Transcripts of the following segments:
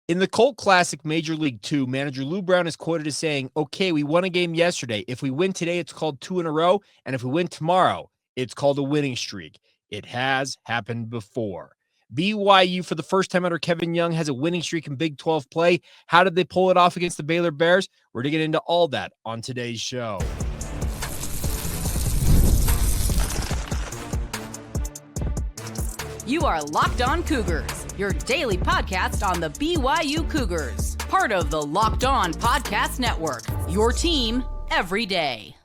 In the Colt Classic Major League Two, manager Lou Brown is quoted as saying, "Okay, we won a game yesterday. If we win today, it's called two in a row. And if we win tomorrow, it's called a winning streak. It has happened before." BYU, for the first time under Kevin Young, has a winning streak in Big 12 play. How did they pull it off against the Baylor Bears? We're digging into all that on today's show. You are Locked On Cougars, your daily podcast on the BYU Cougars, part of the Locked On Podcast Network, your team every day.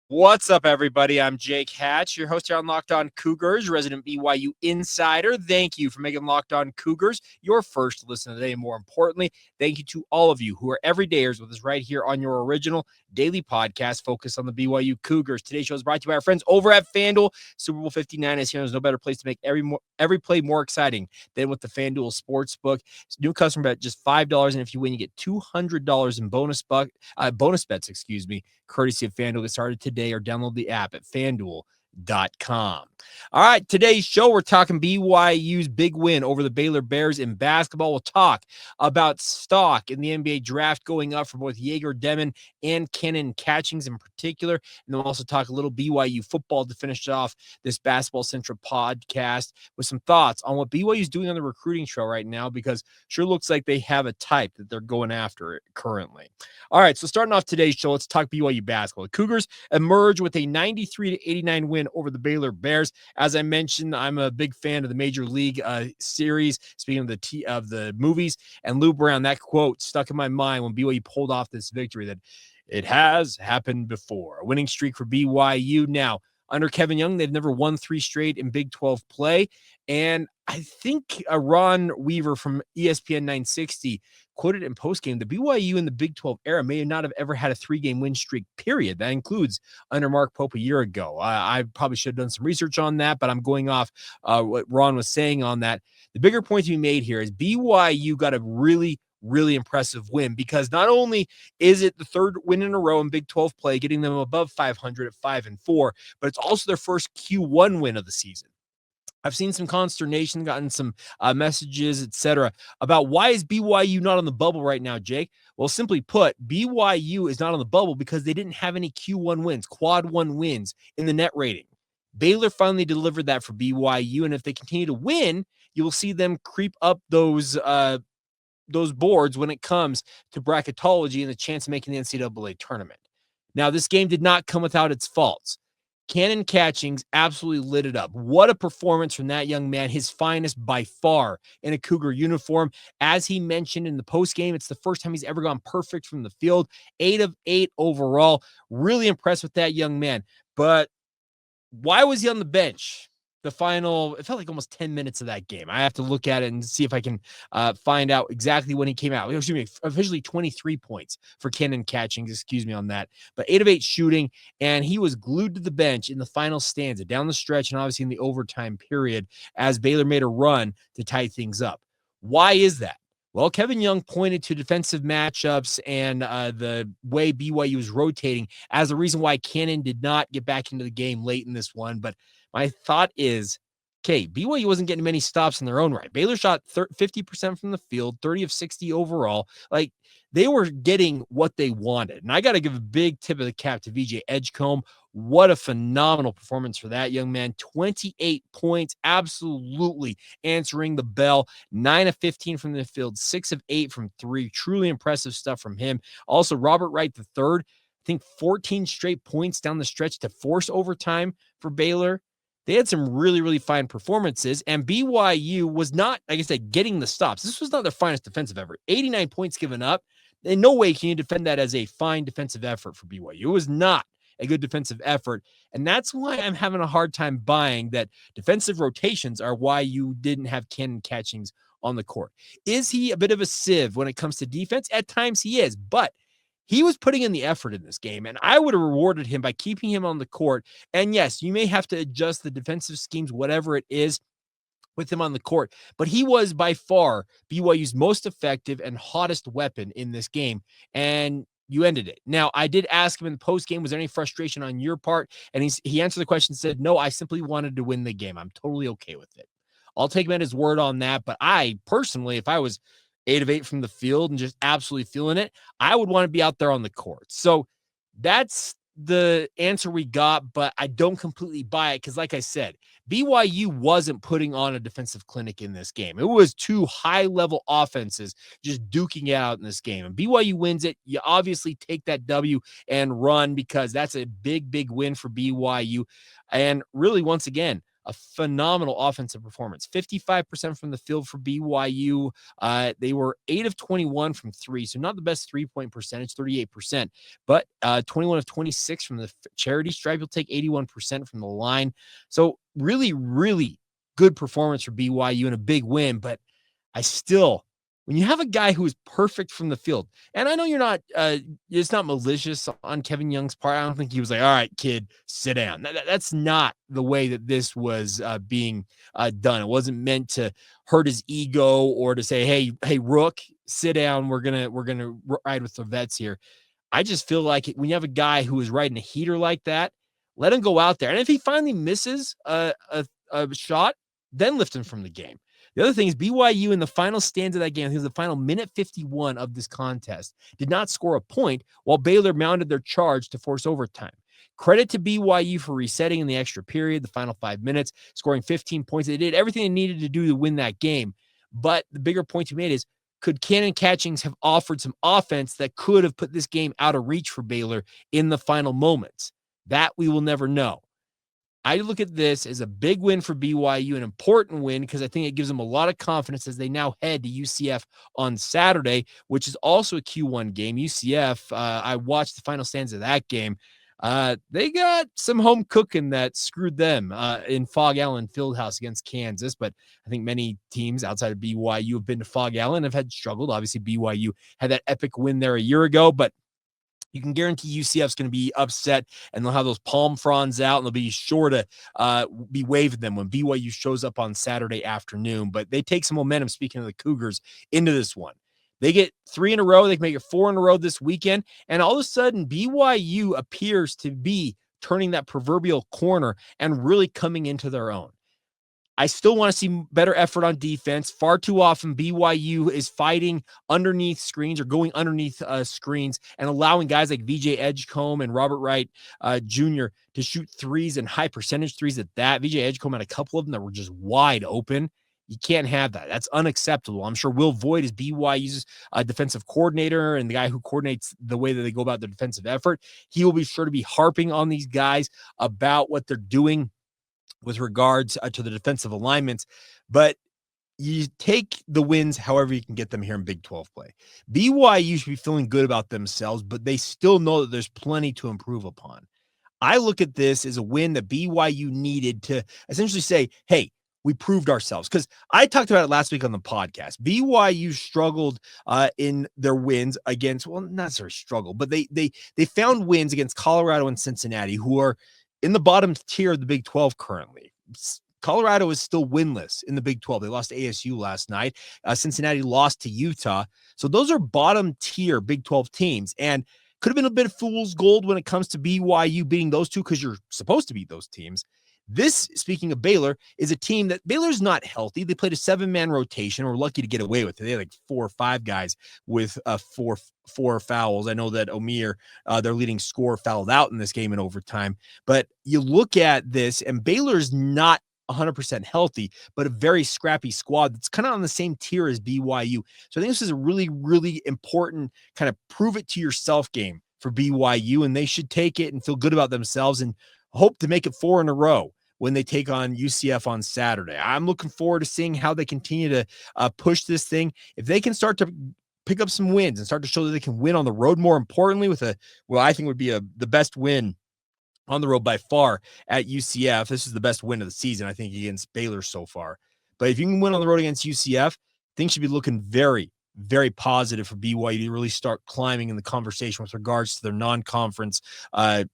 What's up, everybody? I'm Jake Hatch, your host here on Locked On Cougars, resident BYU insider. Thank you for making Locked On Cougars your first listen of the day. More importantly, thank you to all of you who are everydayers with us right here on your original daily podcast focused on the BYU Cougars. Today's show is brought to you by our friends over at FanDuel. Super Bowl 59 is here. There's no better place to make every play more exciting than with the FanDuel Sportsbook. It's new customer bet, just $5, and if you win, you get $200 in bonus bets, courtesy of FanDuel. Get started today or download the app at FanDuel.com. All right, today's show, we're talking BYU's big win over the Baylor Bears in basketball. We'll talk about stock in the NBA draft going up for both Jaeger Demon and Kenan Catchings in particular. And then we'll also talk a little BYU football to finish off this Basketball Central podcast with some thoughts on what BYU is doing on the recruiting trail right now, because sure looks like they have a type that they're going after currently. All right, so starting off today's show, let's talk BYU basketball. The Cougars emerge with a 93-89 win over the Baylor Bears. As I mentioned, I'm a big fan of the Major League series. Speaking of the movies, and Lou Brown, that quote stuck in my mind when BYU pulled off this victory, that it has happened before. A winning streak for BYU. Now, under Kevin Young, they've never won 3 straight in Big 12 play. And I think Ron Weaver from ESPN 960 quoted in postgame, the BYU in the Big 12 era may not have ever had a 3-game win streak, period. That includes under Mark Pope a year ago. I probably should have done some research on that, but I'm going off what Ron was saying on that. The bigger point to be made here is BYU got a really impressive win, because not only is it the 3rd win in a row in Big 12 play, getting them above 500 at 5-4, but it's also their first Q1 win of the season. I've seen some consternation, gotten some messages, etc., about why is BYU not on the bubble right now, Jake? Well, simply put, BYU is not on the bubble because they didn't have any Q1 wins, quad 1 wins in the net rating. Baylor finally delivered that for BYU, and if they continue to win, you will see them creep up those boards when it comes to bracketology and the chance of making the NCAA tournament. Now, this game did not come without its faults. Kenan Catchings absolutely lit it up. What a performance from that young man, his finest by far in a Cougar uniform. As he mentioned in the postgame, it's the first time he's ever gone perfect from the field. 8 of 8 overall. Really impressed with that young man. But why was he on the bench? It felt like almost 10 minutes of that game. I have to look at it and see if I can find out exactly when he came out. Officially 23 points for Kenan Catchings, on that. But 8 of 8 shooting, and he was glued to the bench in the final stanza, down the stretch, and obviously in the overtime period, as Baylor made a run to tie things up. Why is that? Well, Kevin Young pointed to defensive matchups and the way BYU was rotating as the reason why Kenan did not get back into the game late in this one. But my thought is, okay, BYU wasn't getting many stops in their own right. Baylor shot 50% from the field, 30 of 60 overall. Like, they were getting what they wanted. And I got to give a big tip of the cap to VJ Edgecombe. What a phenomenal performance for that young man. 28 points, absolutely answering the bell. 9 of 15 from the field, 6 of 8 from 3. Truly impressive stuff from him. Also, Robert Wright III, I think 14 straight points down the stretch to force overtime for Baylor. They had some really fine performances, and BYU was not, like I said, getting the stops. This was not their finest defensive effort. 89 points given up. In no way can you defend that as a fine defensive effort for BYU. It was not a good defensive effort, and that's why I'm having a hard time buying that defensive rotations are why you didn't have Kenan Catchings on the court. Is he a bit of a sieve when it comes to defense? At times he is, but he was putting in the effort in this game, and I would have rewarded him by keeping him on the court. And yes, you may have to adjust the defensive schemes, whatever it is, with him on the court, but he was by far BYU's most effective and hottest weapon in this game, and you ended it. Now, I did ask him in the postgame, was there any frustration on your part? And he answered the question and said, no, I simply wanted to win the game. I'm totally okay with it. I'll take him at his word on that, but I personally, if I was 8 of 8 from the field and just absolutely feeling it, I would want to be out there on the court. So that's the answer we got, but I don't completely buy it because, like I said, BYU wasn't putting on a defensive clinic in this game. It was two high-level offenses just duking it out in this game. And BYU wins it. You obviously take that W and run because that's a big, big win for BYU. And really, once again, a phenomenal offensive performance. 55% from the field for BYU. They were 8 of 21 from three, so not the best three-point percentage, 38%, but 21 of 26 from the charity stripe. You'll take 81% from the line. So really, really good performance for BYU and a big win, but I still, when you have a guy who is perfect from the field, and I know you're not, it's not malicious on Kevin Young's part. I don't think he was like, all right, kid, sit down. That's not the way that this was being done. It wasn't meant to hurt his ego or to say, hey, Rook, sit down. We're gonna ride with the vets here. I just feel like when you have a guy who is riding a heater like that, let him go out there. And if he finally misses a shot, then lift him from the game. The other thing is BYU in the final stanza of that game, I think it was the final minute 51 of this contest, did not score a point while Baylor mounted their charge to force overtime. Credit to BYU for resetting in the extra period, the final 5 minutes, scoring 15 points. They did everything they needed to do to win that game. But the bigger point you made is, could Cannon Catchings have offered some offense that could have put this game out of reach for Baylor in the final moments? That we will never know. I look at this as a big win for BYU, an important win, because I think it gives them a lot of confidence as they now head to UCF on Saturday, which is also a Q1 game. UCF, I watched the final stands of that game. They got some home cooking that screwed them in Fog Allen Fieldhouse against Kansas, but I think many teams outside of BYU have been to Fog Allen and have had struggled. Obviously, BYU had that epic win there a year ago, but you can guarantee UCF's going to be upset, and they'll have those palm fronds out, and they'll be sure to be waving them when BYU shows up on Saturday afternoon. But they take some momentum, speaking of the Cougars, into this one. They get 3 in a row. They can make it 4 in a row this weekend. And all of a sudden, BYU appears to be turning that proverbial corner and really coming into their own. I still want to see better effort on defense. Far too often, BYU is fighting underneath screens or going underneath screens and allowing guys like VJ Edgecombe and Robert Wright Jr. to shoot threes and high percentage threes at that. VJ Edgecombe had a couple of them that were just wide open. You can't have that. That's unacceptable. I'm sure Will Voigt is BYU's defensive coordinator and the guy who coordinates the way that they go about their defensive effort. He will be sure to be harping on these guys about what they're doing with regards to the defensive alignments, but you take the wins however you can get them here in Big 12 play. BYU should be feeling good about themselves, but they still know that there's plenty to improve upon. I look at this as a win that BYU needed to essentially say, hey, we proved ourselves. Because I talked about it last week on the podcast. BYU struggled in their wins against, well, not necessarily struggle, but they found wins against Colorado and Cincinnati, who are in the bottom tier of the Big 12 currently. Colorado is still winless in the Big 12. They lost to ASU last night. Cincinnati lost to Utah. So those are bottom tier Big 12 teams. And could have been a bit of fool's gold when it comes to BYU beating those two because you're supposed to beat those teams. This, speaking of Baylor, is a team that Baylor's not healthy. They played a 7-man rotation. We're lucky to get away with it. They had like 4 or 5 guys with four fouls. I know that Omir, their leading scorer, fouled out in this game in overtime. But you look at this, and Baylor's not 100% healthy, but a very scrappy squad that's kind of on the same tier as BYU. So I think this is a really, really important kind of prove it to yourself game for BYU, and they should take it and feel good about themselves and hope to make it 4 in a row when they take on UCF on Saturday. I'm looking forward to seeing how they continue to push this thing. If they can start to pick up some wins and start to show that they can win on the road, more importantly, with I think would be the best win on the road by far at UCF. This is the best win of the season, I think, against Baylor so far. But if you can win on the road against UCF, things should be looking very, very positive for BYU to really start climbing in the conversation with regards to their non-conference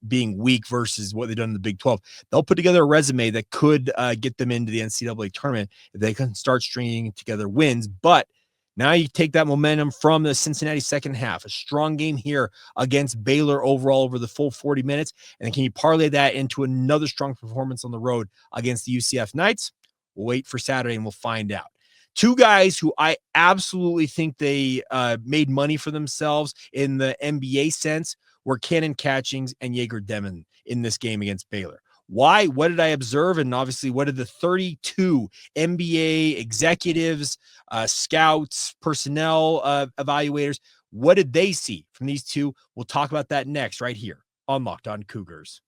being weak versus what they've done in the Big 12. They'll put together a resume that could get them into the NCAA tournament if they can start stringing together wins. But now you take that momentum from the Cincinnati second half, a strong game here against Baylor overall over the full 40 minutes. And then can you parlay that into another strong performance on the road against the UCF Knights? We'll wait for Saturday and we'll find out. Two guys who I absolutely think they made money for themselves in the NBA sense were Cannon Catchings and Jaeger Demon in this game against Baylor. Why? What did I observe? And obviously, what did the 32 NBA executives, scouts, personnel evaluators, what did they see from these two? We'll talk about that next right here on Locked On Cougars.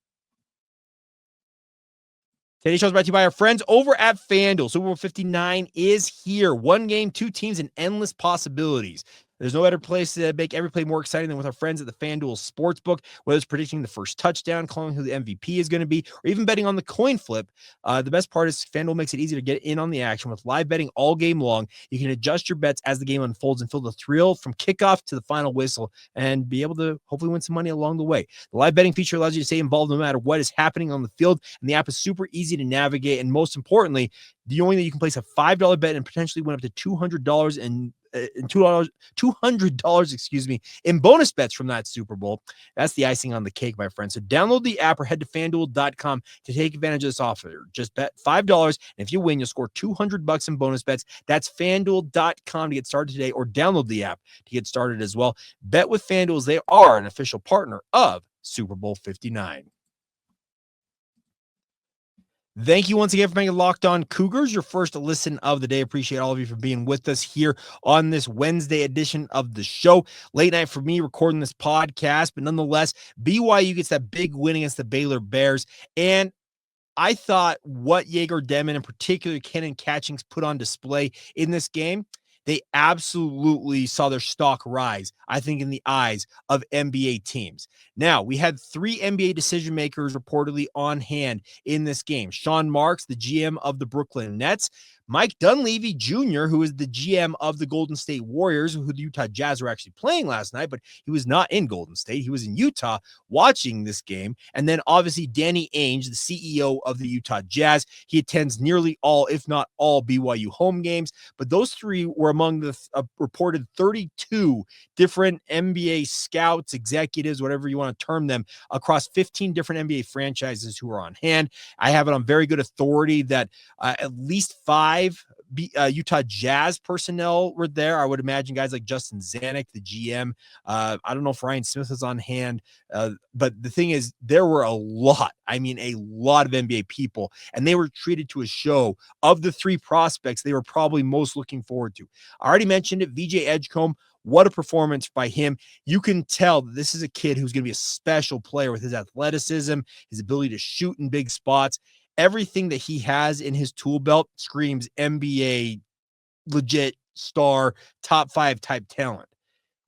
Today's show is brought to you by our friends over at FanDuel. Super Bowl 59 is here. One game, two teams, and endless possibilities. There's no better place to make every play more exciting than with our friends at the FanDuel Sportsbook. Whether it's predicting the first touchdown, calling who the MVP is going to be, or even betting on the coin flip, the best part is FanDuel makes it easy to get in on the action. With live betting all game long, you can adjust your bets as the game unfolds and feel the thrill from kickoff to the final whistle and be able to hopefully win some money along the way. The live betting feature allows you to stay involved no matter what is happening on the field, and the app is super easy to navigate. And most importantly, knowing that you can place a $5 bet and potentially win up to $200 $200, in bonus bets from that Super Bowl. That's the icing on the cake, my friend. So download the app or head to FanDuel.com to take advantage of this offer. Just bet $5, and if you win, you'll score $200 in bonus bets. That's FanDuel.com to get started today, or download the app to get started as well. Bet with FanDuel, as they are an official partner of Super Bowl 59. Thank you once again for making Locked On Cougars your first listen of the day. Appreciate all of you for being with us here on this Wednesday edition of the show. Late night for me recording this podcast, but nonetheless, BYU gets that big win against the Baylor Bears. And I thought what Jaeger Demon, and particularly Cannon Catchings, put on display in this game, they absolutely saw their stock rise, I think, in the eyes of NBA teams. Now, we had 3 NBA decision makers reportedly on hand in this game. Sean Marks, the GM of the Brooklyn Nets, Mike Dunleavy Jr., who is the GM of the Golden State Warriors, who the Utah Jazz were actually playing last night, but he was not in Golden State. He was in Utah watching this game. And then obviously Danny Ainge, the CEO of the Utah Jazz. He attends nearly all, if not all, BYU home games. But those 3 were among the reported 32 different NBA scouts, executives, whatever you want to term them, across 15 different NBA franchises who are on hand. I have it on very good authority that at least 5 Utah Jazz personnel were there. I would imagine guys like Justin Zanuck, the GM. I don't know if Ryan Smith was on hand, but the thing is, there were a lot of NBA people, and they were treated to a show of the 3 prospects they were probably most looking forward to. I already mentioned it, VJ Edgecombe. What a performance by him. You can tell that this is a kid who's going to be a special player with his athleticism, his ability to shoot in big spots. Everything that he has in his tool belt screams NBA, legit star, top 5 type talent.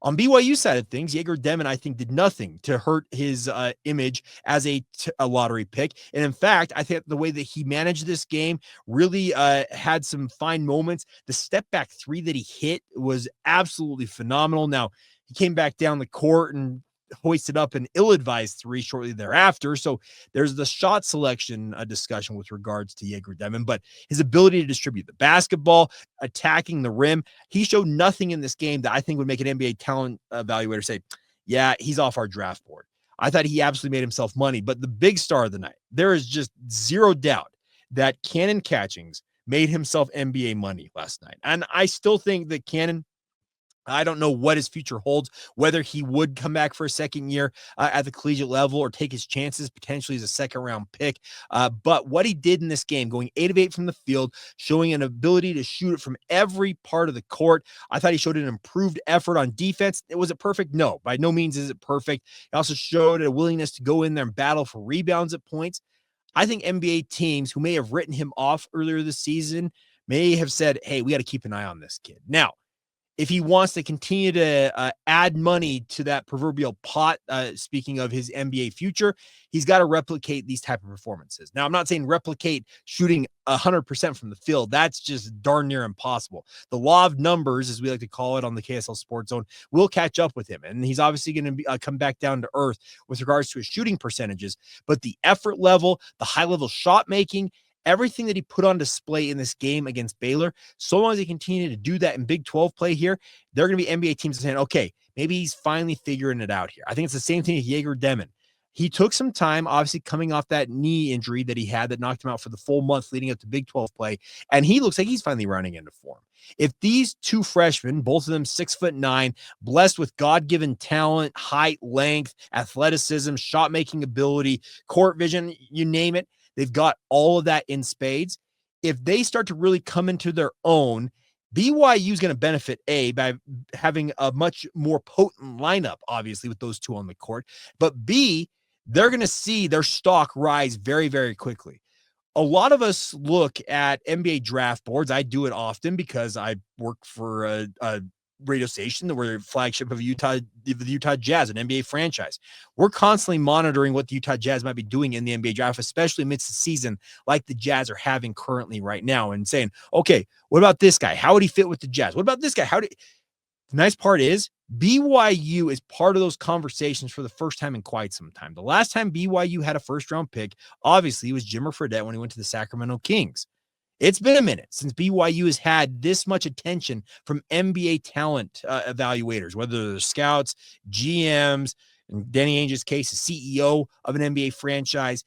On BYU side of things, Jaeger Demon, I think, did nothing to hurt his image as a lottery pick. And in fact, I think the way that he managed this game really had some fine moments. The step back 3 that he hit was absolutely phenomenal. Now, he came back down the court and hoisted up an ill-advised 3 shortly thereafter. So there's the shot selection discussion with regards to Jaeger Demon, but his ability to distribute the basketball, attacking the rim, he showed nothing in this game that I think would make an NBA talent evaluator say, yeah, he's off our draft board. I thought he absolutely made himself money, but the big star of the night, there is just zero doubt that Cannon Catchings made himself NBA money last night. And I still think that Cannon, I don't know what his future holds, whether he would come back for a second year at the collegiate level or take his chances potentially as a second-round pick. But what he did in this game, going 8 of 8 from the field, showing an ability to shoot it from every part of the court. I thought he showed an improved effort on defense. Was it perfect? No, by no means is it perfect. He also showed a willingness to go in there and battle for rebounds at points. I think NBA teams who may have written him off earlier this season may have said, hey, we got to keep an eye on this kid. Now, if he wants to continue to add money to that proverbial pot, speaking of his NBA future, he's got to replicate these type of performances. Now, I'm not saying replicate shooting 100% from the field. That's just darn near impossible. The law of numbers, as we like to call it on the KSL Sports Zone, will catch up with him. And he's obviously going to come back down to earth with regards to his shooting percentages. But the effort level, the high-level shot making, everything that he put on display in this game against Baylor, so long as he continue to do that in Big 12 play here, they're going to be NBA teams saying, okay, maybe he's finally figuring it out here. I think it's the same thing with Jaeger Demon. he took some time, obviously coming off that knee injury that he had that knocked him out for the full month leading up to Big 12 play. And he looks like he's finally running into form. If these two freshmen, both of them 6'9", blessed with God-given talent, height, length, athleticism, shot-making ability, court vision, you name it, they've got all of that in spades. If they start to really come into their own, BYU is going to benefit, by having a much more potent lineup, obviously, with those two on the court. But B, they're going to see their stock rise very, very quickly. A lot of us look at NBA draft boards. I do it often because I work for a radio station that we're flagship of the Utah Jazz, an NBA franchise. We're constantly monitoring what the Utah Jazz might be doing in the NBA draft, especially amidst the season like the Jazz are having currently right now, and saying, okay, what about this guy? How would he fit with the Jazz? What about this guy? The nice part is BYU is part of those conversations for the first time in quite some time. The last time BYU had a first-round pick, obviously, was Jimmer Fredette when he went to the Sacramento Kings. It's been a minute since BYU has had this much attention from NBA talent evaluators, whether they're scouts, GMs, in Danny Ainge's case, the CEO of an NBA franchise.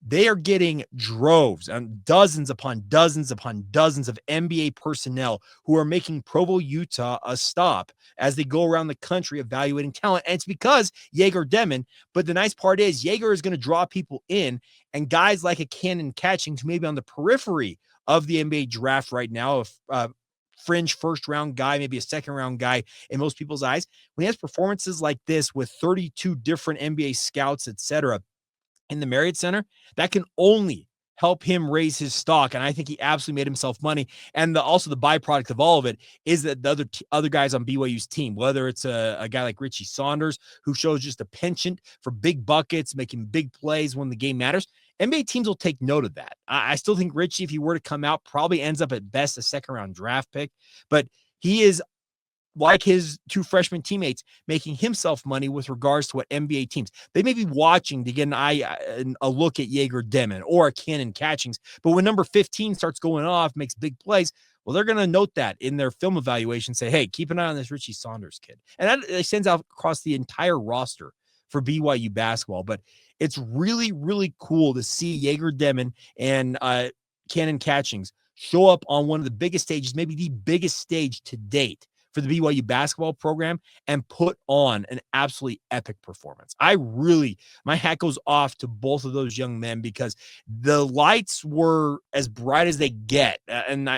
They are getting droves and dozens upon dozens upon dozens of NBA personnel who are making Provo, Utah a stop as they go around the country evaluating talent. And it's because Jaeger Demon. But the nice part is Jaeger is going to draw people in, and guys like a Cannon Catchings, who may be on the periphery of the NBA draft right now, a fringe first round guy, maybe a second round guy in most people's eyes. When he has performances like this with 32 different NBA scouts, etc., in the Marriott Center, that can only help him raise his stock. And I think he absolutely made himself money. And also the byproduct of all of it is that the other guys on BYU's team, whether it's a guy like Richie Saunders, who shows just a penchant for big buckets, making big plays when the game matters, NBA teams will take note of that. I still think Richie, if he were to come out, probably ends up at best a second-round draft pick. But he is, like his two freshman teammates, making himself money with regards to what NBA teams, they may be watching to get a look at Jaeger Demon or a Cannon Catchings. But when number 15 starts going off, makes big plays, well, they're going to note that in their film evaluation, say, hey, keep an eye on this Richie Saunders kid. And that extends out across the entire roster for BYU basketball. But it's really, really cool to see Jaeger Demon and Cannon Catchings show up on one of the biggest stages, maybe the biggest stage to date for the BYU basketball program, and put on an absolutely epic performance. My hat goes off to both of those young men, because the lights were as bright as they get. And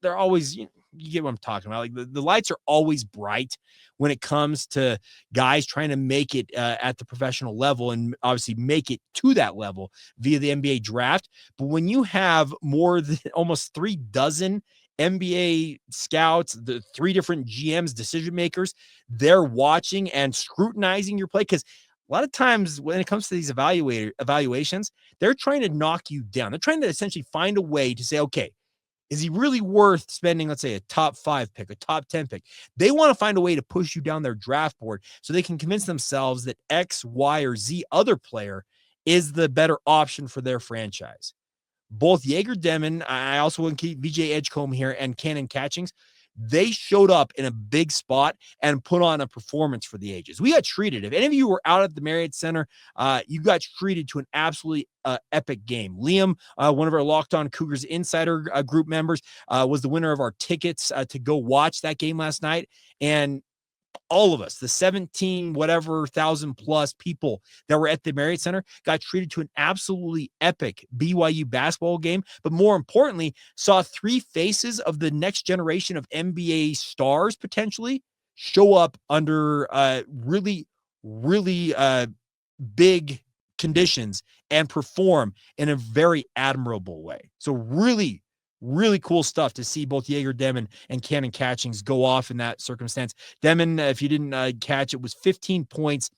they're always, you get what I'm talking about. Like the lights are always bright when it comes to guys trying to make it at the professional level, and obviously make it to that level via the NBA draft. But when you have more than almost 3 dozen NBA scouts, the 3 different GMs, decision makers, they're watching and scrutinizing your play, because a lot of times when it comes to these evaluations, they're trying to knock you down. They're trying to essentially find a way to say, okay, is he really worth spending, let's say, a top 5 pick, a top 10 pick? They want to find a way to push you down their draft board so they can convince themselves that X, Y, or Z other player is the better option for their franchise. Both Jaeger Demon, I also want to keep VJ Edgecombe here, and Cannon Catchings, they showed up in a big spot and put on a performance for the ages. We got treated. If any of you were out at the Marriott Center, you got treated to an absolutely epic game. Liam, one of our Locked On Cougars Insider group members, was the winner of our tickets to go watch that game last night. And all of us, the 17 whatever thousand plus people that were at the Marriott Center, got treated to an absolutely epic BYU basketball game. But more importantly, saw 3 faces of the next generation of NBA stars potentially show up under really, really big conditions and perform in a very admirable way. So really, really cool stuff to see both Jaeger Demon and Cannon Catchings go off in that circumstance. Demon, if you didn't catch it, was 15 points,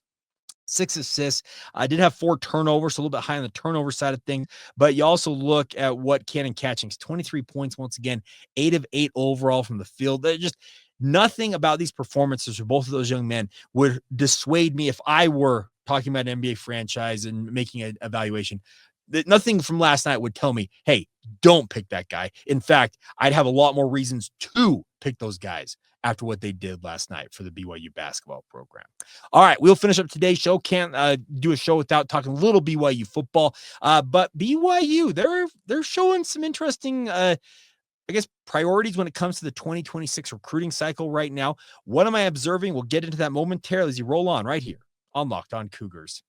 6 assists. I did have 4 turnovers, so a little bit high on the turnover side of things. But you also look at what Cannon Catchings, 23 points once again, 8 of 8 overall from the field. They're just nothing about these performances for both of those young men would dissuade me if I were talking about an NBA franchise and making an evaluation. nothing from last night would tell me, hey, don't pick that guy. In fact, I'd have a lot more reasons to pick those guys after what they did last night for the BYU basketball program. All right, we'll finish up today's show. Can't do a show without talking a little BYU football. But BYU, they're showing some interesting priorities when it comes to the 2026 recruiting cycle right now. What am I observing? We'll get into that momentarily as you roll on right here on Locked On Cougars.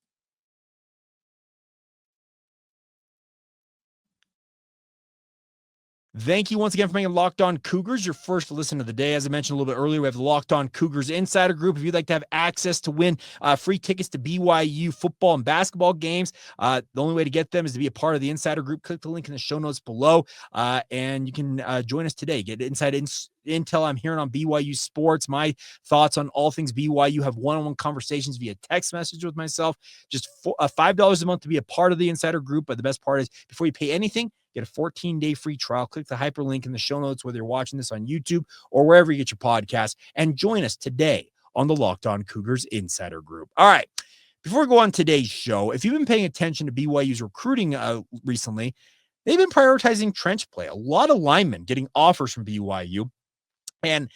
Thank you once again for making Locked On Cougars your first listen of the day. As I mentioned a little bit earlier, we have the Locked On Cougars Insider Group. If you'd like to have access to win free tickets to BYU football and basketball games, the only way to get them is to be a part of the Insider Group. Click the link in the show notes below, and you can join us today. Get inside intel I'm hearing on BYU sports, my thoughts on all things BYU, have one-on-one conversations via text message with myself. Just $5 a month to be a part of the Insider Group. But the best part is, before you pay anything, get a 14-day free trial. Click the hyperlink in the show notes, whether you're watching this on YouTube or wherever you get your podcast, and join us today on the Locked On Cougars Insider Group. All right. Before we go on today's show, if you've been paying attention to BYU's recruiting recently, they've been prioritizing trench play. A lot of linemen getting offers from BYU. And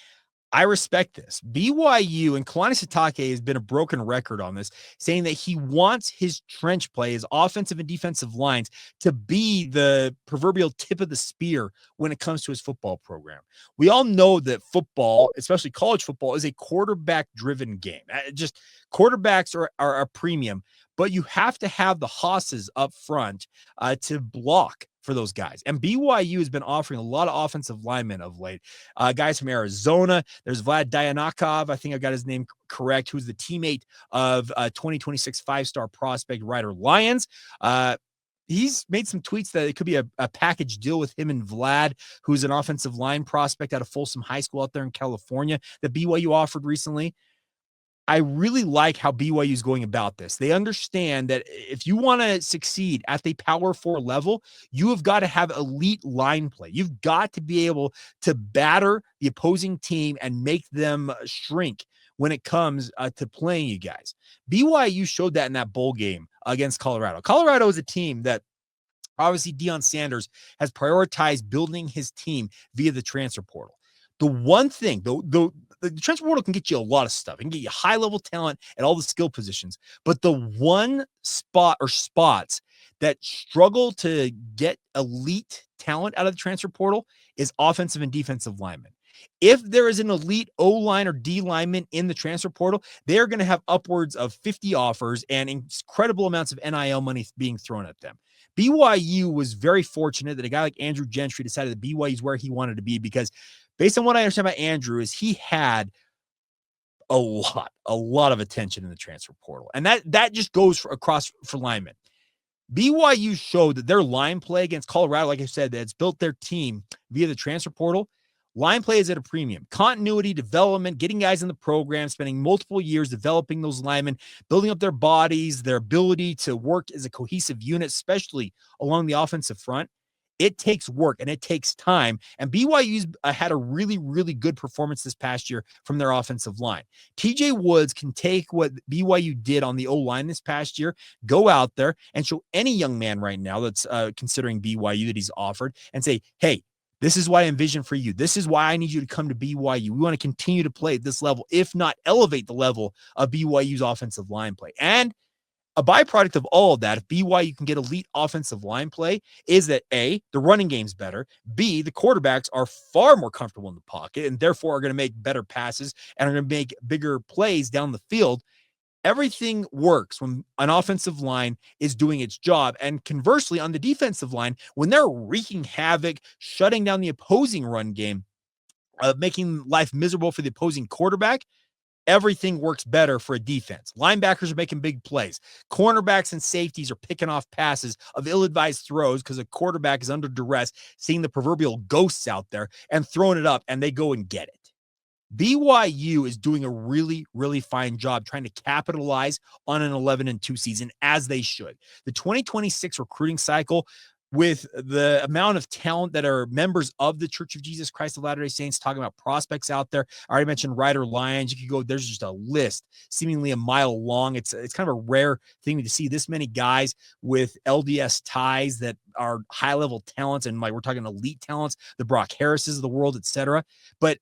I respect this. BYU and Kalani Sitake has been a broken record on this, saying that he wants his trench play, his offensive and defensive lines, to be the proverbial tip of the spear when it comes to his football program. We all know that football, especially college football, is a quarterback-driven game. Just quarterbacks are a premium, but you have to have the hosses up front to block for those guys. And BYU has been offering a lot of offensive linemen of late. Guys from Arizona. There's Vlad Dianakov. I think I got his name correct, who's the teammate of 2026 five-star prospect Ryder Lyons. He's made some tweets that it could be a package deal with him and Vlad, who's an offensive line prospect out of Folsom High School out there in California that BYU offered recently. I really like how BYU is going about this. They understand that if you want to succeed at the Power 4 level, you have got to have elite line play. You've got to be able to batter the opposing team and make them shrink when it comes to playing you guys. BYU showed that in that bowl game against Colorado. Colorado is a team that obviously Deion Sanders has prioritized building his team via the transfer portal. The one thing, the transfer portal can get you a lot of stuff. It can get you high-level talent at all the skill positions. But the one spot or spots that struggle to get elite talent out of the transfer portal is offensive and defensive linemen. If there is an elite O-line or D lineman in the transfer portal, they're going to have upwards of 50 offers and incredible amounts of NIL money being thrown at them. BYU was very fortunate that a guy like Andrew Gentry decided that BYU is where he wanted to be, because based on what I understand about Andrew is he had a lot of attention in the transfer portal. And that just goes across for linemen. BYU showed that their line play against Colorado, like I said, that's built their team via the transfer portal. Line play is at a premium. Continuity, development, getting guys in the program, spending multiple years developing those linemen, building up their bodies, their ability to work as a cohesive unit, especially along the offensive front. It takes work and it takes time. And BYU's had a really, really good performance this past year from their offensive line. TJ Woods can take what BYU did on the O-line this past year, go out there and show any young man right now that's considering BYU that he's offered and say, hey, this is what I envision for you. This is why I need you to come to BYU. We want to continue to play at this level, if not elevate the level of BYU's offensive line play. And a byproduct of all of that, if BYU can get elite offensive line play, is that A, the running game's better, B, the quarterbacks are far more comfortable in the pocket and therefore are going to make better passes and are going to make bigger plays down the field. Everything works when an offensive line is doing its job. And conversely, on the defensive line, when they're wreaking havoc, shutting down the opposing run game, making life miserable for the opposing quarterback, everything works better for a defense. Linebackers are making big plays. Cornerbacks and safeties are picking off passes of ill-advised throws because a quarterback is under duress, seeing the proverbial ghosts out there and throwing it up, and they go and get it. BYU is doing a really, really fine job trying to capitalize on an 11-2 season, as they should. The 2026 recruiting cycle, with the amount of talent that are members of the Church of Jesus Christ of Latter-day Saints, talking about prospects out there. I already mentioned Ryder Lyons. You could go, there's just a list seemingly a mile long. It's kind of a rare thing to see this many guys with LDS ties that are high-level talents, and like we're talking elite talents, the Brock Harrises of the world, etc. But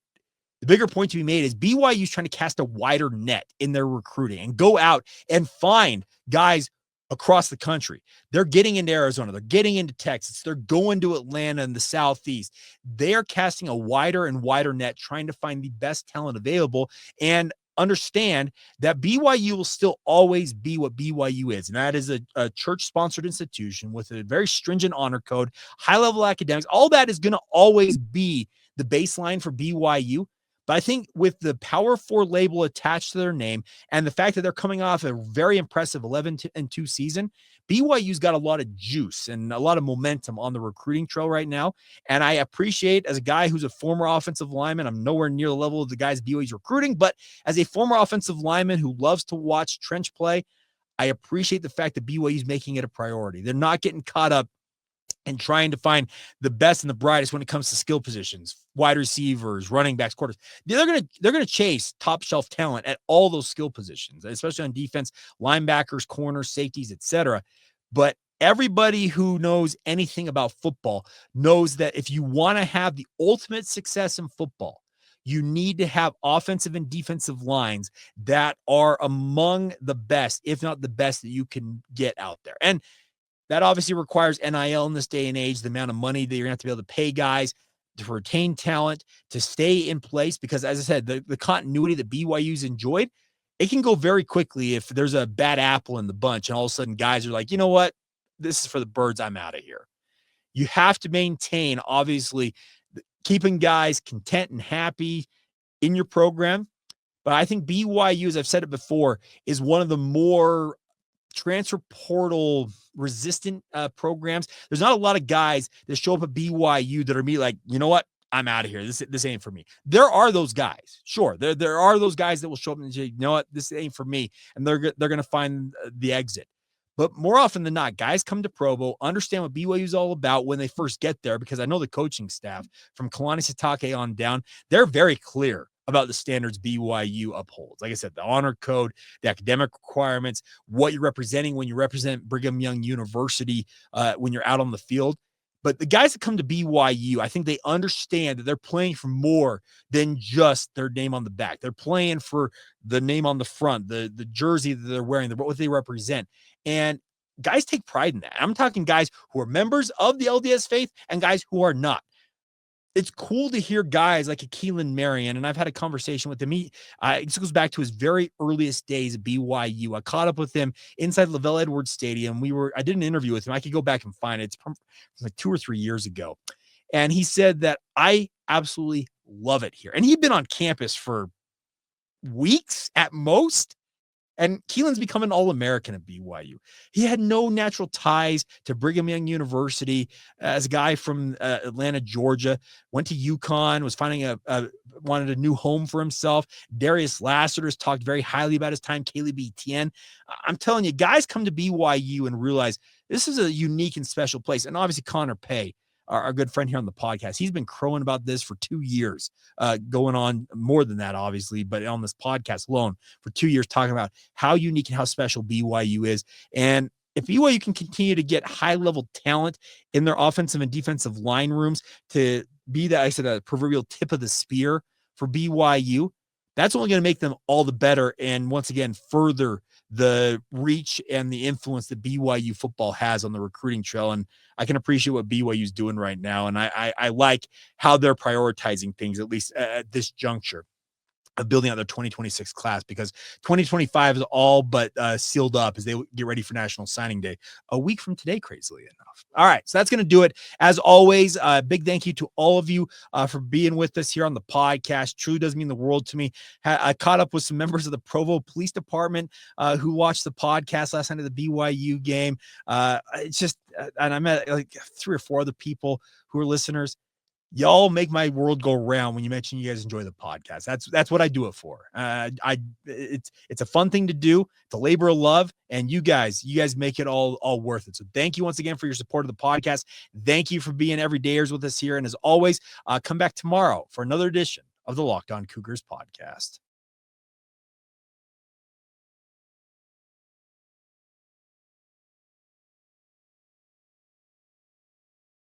the bigger point to be made is BYU is trying to cast a wider net in their recruiting and go out and find guys across the country. They're getting into Arizona. They're getting into Texas. They're going to Atlanta and the Southeast. They are casting a wider and wider net, trying to find the best talent available and understand that BYU will still always be what BYU is. And that is a church-sponsored institution with a very stringent honor code, high-level academics. All that is going to always be the baseline for BYU. But I think with the Power 4 label attached to their name and the fact that they're coming off a very impressive 11-2 season, BYU's got a lot of juice and a lot of momentum on the recruiting trail right now. And I appreciate, as a guy who's a former offensive lineman, I'm nowhere near the level of the guys BYU's recruiting, but as a former offensive lineman who loves to watch trench play, I appreciate the fact that BYU's making it a priority. They're not getting caught up and trying to find the best and the brightest when it comes to skill positions, wide receivers, running backs, quarters. They're gonna chase top shelf talent at all those skill positions, especially on defense, linebackers, corners, safeties, etc. But everybody who knows anything about football knows that if you want to have the ultimate success in football, you need to have offensive and defensive lines that are among the best, if not the best, that you can get out there. And that obviously requires NIL in this day and age, the amount of money that you're going to have to be able to pay guys to retain talent, to stay in place. Because as I said, the continuity that BYU's enjoyed, it can go very quickly if there's a bad apple in the bunch and all of a sudden guys are like, you know what, this is for the birds, I'm out of here. You have to maintain, obviously, keeping guys content and happy in your program. But I think BYU, as I've said it before, is one of the more transfer portal resistant programs. There's not a lot of guys that show up at BYU that are me like, you know what, I'm out of here. This ain't for me. There are those guys, sure. There are those guys that will show up and say, you know what, this ain't for me, and they're going to find the exit. But more often than not, guys come to Provo, understand what BYU is all about when they first get there, because I know the coaching staff from Kalani Sitake on down, they're very clear about the standards BYU upholds. Like I said, the honor code, the academic requirements, what you're representing when you represent Brigham Young University when you're out on the field. But the guys that come to BYU, I think they understand that they're playing for more than just their name on the back. They're playing for the name on the front, the jersey that they're wearing, what they represent. And guys take pride in that. I'm talking guys who are members of the LDS faith and guys who are not. It's cool to hear guys like a Keelan Marion, and I've had a conversation with him. This goes back to his very earliest days at BYU. I caught up with him inside Lavelle Edwards Stadium. I did an interview with him. I could go back and find it. It's from like 2 or 3 years ago. And he said that I absolutely love it here. And he'd been on campus for weeks at most. And Keelan's become an All-American at BYU. He had no natural ties to Brigham Young University as a guy from Atlanta, Georgia, went to UConn, was wanted a new home for himself. Darius Lassiter's talked very highly about his time, Caleb Etienne. I'm telling you, guys come to BYU and realize this is a unique and special place. And obviously Connor Pay, our good friend here on the podcast, he's been crowing about this for 2 years, going on more than that, obviously, but on this podcast alone for 2 years, talking about how unique and how special BYU is. And if BYU can continue to get high-level talent in their offensive and defensive line rooms to be that, I said, a proverbial tip of the spear for BYU, that's only going to make them all the better. And once again, further the reach and the influence that BYU football has on the recruiting trail. And I can appreciate what BYU is doing right now. And I like how they're prioritizing things, at least at this juncture of building out their 2026 class, because 2025 is all but sealed up as they get ready for National Signing Day a week from today, crazily enough. All right, so that's going to do it. As always, big thank you to all of you for being with us here on the podcast. Truly does mean the world to me. I caught up with some members of the Provo Police Department who watched the podcast last night of the BYU game. It's just, and I met like 3 or 4 other people who are listeners. Y'all make my world go round when you mention you guys enjoy the podcast. That's what I do it for. It's a fun thing to do. It's a labor of love, and you guys make it all worth it. So thank you once again for your support of the podcast. Thank you for being everydayers with us here, and as always, come back tomorrow for another edition of the Locked On Cougars podcast.